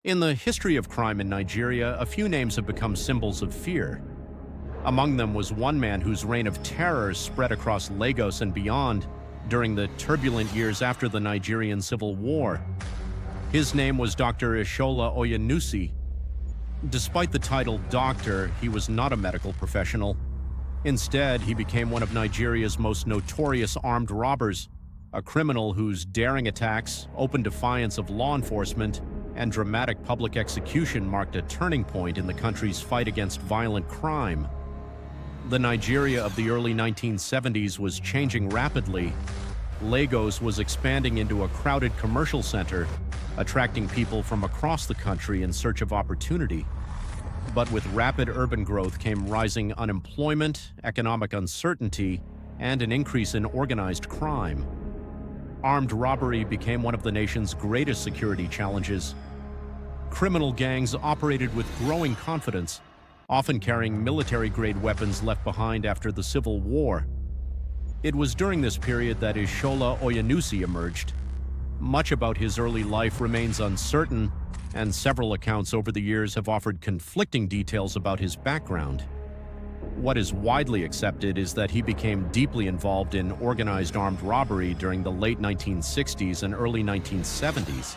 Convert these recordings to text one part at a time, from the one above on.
In the history of crime in Nigeria, a few names have become symbols of fear. Among them was one man whose reign of terror spread across Lagos and beyond during the turbulent years after the Nigerian Civil War. His name was Dr. Ishola Oyenusi. Despite the title doctor, he was not a medical professional. Instead, he became one of Nigeria's most notorious armed robbers, a criminal whose daring attacks, open defiance of law enforcement, and dramatic public execution marked a turning point in the country's fight against violent crime. The Nigeria of the early 1970s was changing rapidly. Lagos was expanding into a crowded commercial center, attracting people from across the country in search of opportunity. But with rapid urban growth came rising unemployment, economic uncertainty, and an increase in organized crime. Armed robbery became one of the nation's greatest security challenges. Criminal gangs operated with growing confidence, often carrying military-grade weapons left behind after the Civil War. It was during this period that Ishola Oyenusi emerged. Much about his early life remains uncertain, and several accounts over the years have offered conflicting details about his background. What is widely accepted is that he became deeply involved in organized armed robbery during the late 1960s and early 1970s.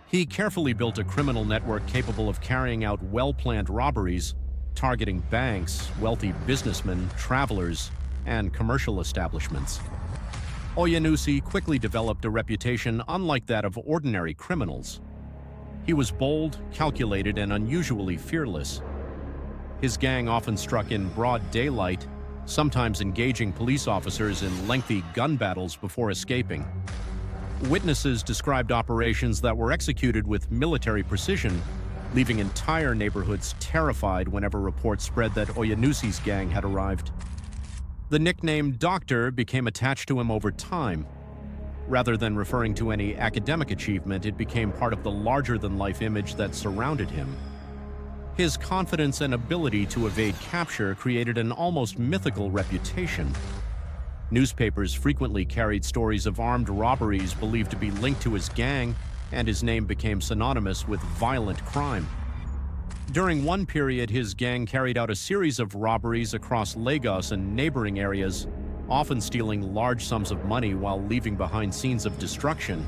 He carefully built a criminal network capable of carrying out well-planned robberies, targeting banks, wealthy businessmen, travelers, and commercial establishments. Oyenusi quickly developed a reputation unlike that of ordinary criminals. He was bold, calculated, and unusually fearless. His gang often struck in broad daylight, sometimes engaging police officers in lengthy gun battles before escaping. Witnesses described operations that were executed with military precision, leaving entire neighborhoods terrified whenever reports spread that Oyenusi's gang had arrived. The nickname Doctor became attached to him over time. Rather than referring to any academic achievement, it became part of the larger-than-life image that surrounded him. His confidence and ability to evade capture created an almost mythical reputation. Newspapers frequently carried stories of armed robberies believed to be linked to his gang, and his name became synonymous with violent crime. During one period, his gang carried out a series of robberies across Lagos and neighboring areas, often stealing large sums of money while leaving behind scenes of destruction.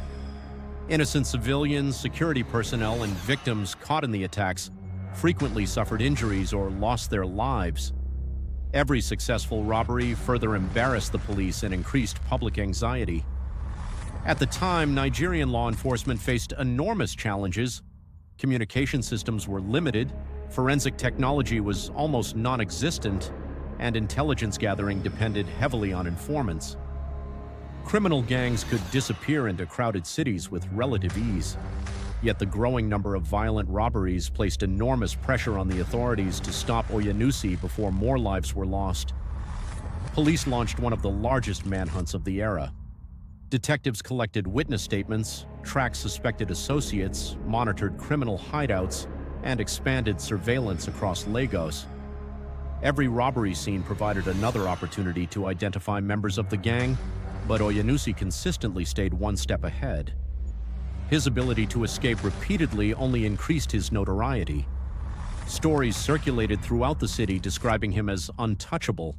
Innocent civilians, security personnel, and victims caught in the attacks frequently suffered injuries or lost their lives. Every successful robbery further embarrassed the police and increased public anxiety. At the time, Nigerian law enforcement faced enormous challenges. Communication systems were limited, forensic technology was almost non-existent, and intelligence gathering depended heavily on informants. Criminal gangs could disappear into crowded cities with relative ease. Yet the growing number of violent robberies placed enormous pressure on the authorities to stop Oyenusi before more lives were lost. Police launched one of the largest manhunts of the era. Detectives collected witness statements, tracked suspected associates, monitored criminal hideouts, and expanded surveillance across Lagos. Every robbery scene provided another opportunity to identify members of the gang, but Oyenusi consistently stayed one step ahead. His ability to escape repeatedly only increased his notoriety. Stories circulated throughout the city describing him as untouchable.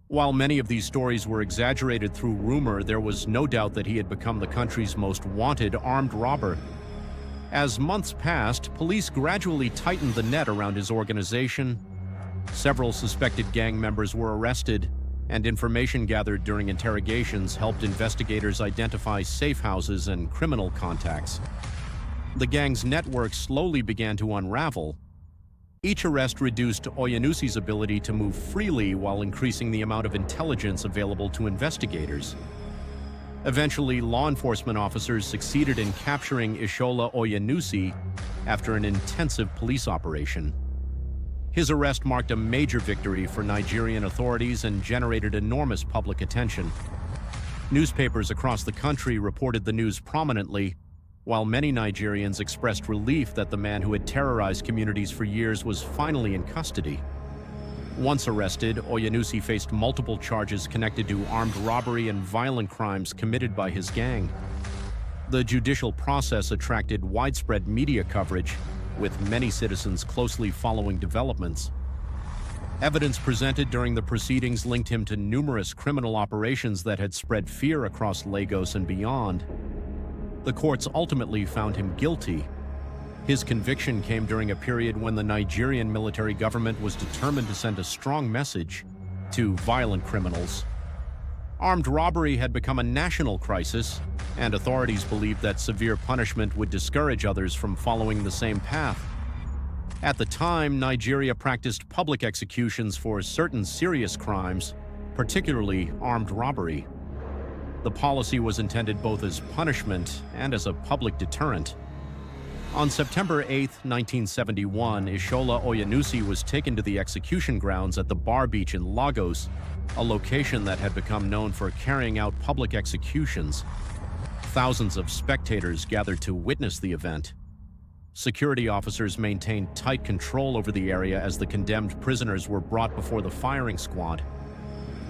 While many of these stories were exaggerated through rumor, there was no doubt that he had become the country's most wanted armed robber. As months passed, police gradually tightened the net around his organization. Several suspected gang members were arrested, and information gathered during interrogations helped investigators identify safe houses and criminal contacts. The gang's network slowly began to unravel. Each arrest reduced Oyenusi's ability to move freely while increasing the amount of intelligence available to investigators. Eventually, law enforcement officers succeeded in capturing Ishola Oyenusi after an intensive police operation. His arrest marked a major victory for Nigerian authorities and generated enormous public attention. Newspapers across the country reported the news prominently, while many Nigerians expressed relief that the man who had terrorized communities for years was finally in custody. Once arrested, Oyenusi faced multiple charges connected to armed robbery and violent crimes committed by his gang. The judicial process attracted widespread media coverage, with many citizens closely following developments. Evidence presented during the proceedings linked him to numerous criminal operations that had spread fear across Lagos and beyond. The courts ultimately found him guilty. His conviction came during a period when the Nigerian military government was determined to send a strong message to violent criminals. Armed robbery had become a national crisis, and authorities believed that severe punishment would discourage others from following the same path. At the time, Nigeria practiced public executions for certain serious crimes, particularly armed robbery. The policy was intended both as punishment and as a public deterrent. On September 8, 1971, Ishola Oyenusi was taken to the execution grounds at the Bar Beach in Lagos, a location that had become known for carrying out public executions. Thousands of spectators gathered to witness the event. Security officers maintained tight control over the area as the condemned prisoners were brought before the firing squad.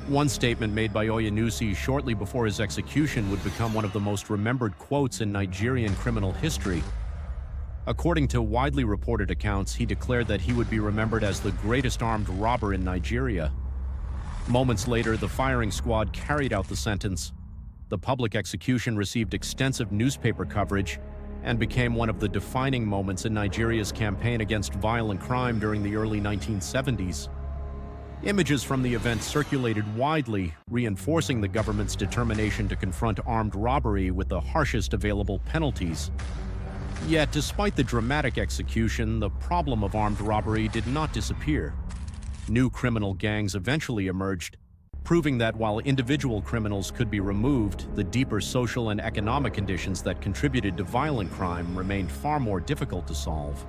One statement made by Oyenusi shortly before his execution would become one of the most remembered quotes in Nigerian criminal history. According to widely reported accounts, he declared that he would be remembered as the greatest armed robber in Nigeria. Moments later, the firing squad carried out the sentence. The public execution received extensive newspaper coverage and became one of the defining moments in Nigeria's campaign against violent crime during the early 1970s. Images from the event circulated widely, reinforcing the government's determination to confront armed robbery with the harshest available penalties. Yet, despite the dramatic execution, the problem of armed robbery did not disappear. New criminal gangs eventually emerged, proving that while individual criminals could be removed, the deeper social and economic conditions that contributed to violent crime remained far more difficult to solve.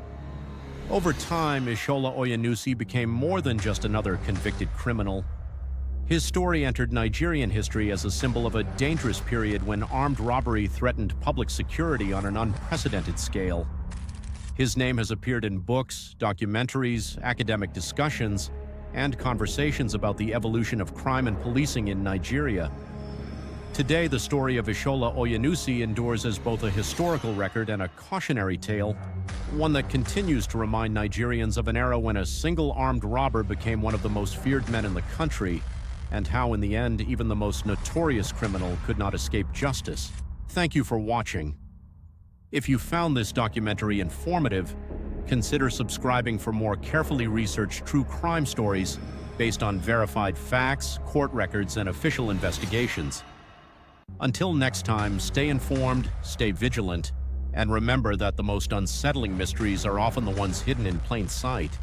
Over time, Ishola Oyenusi became more than just another convicted criminal. His story entered Nigerian history as a symbol of a dangerous period when armed robbery threatened public security on an unprecedented scale. His name has appeared in books, documentaries, academic discussions, and conversations about the evolution of crime and policing in Nigeria. Today, the story of Ishola Oyenusi endures as both a historical record and a cautionary tale, one that continues to remind Nigerians of an era when a single armed robber became one of the most feared men in the country, and how in the end, even the most notorious criminal could not escape justice. Thank you for watching. If you found this documentary informative, consider subscribing for more carefully researched true crime stories based on verified facts, court records, and official investigations. Until next time, stay informed, stay vigilant, and remember that the most unsettling mysteries are often the ones hidden in plain sight.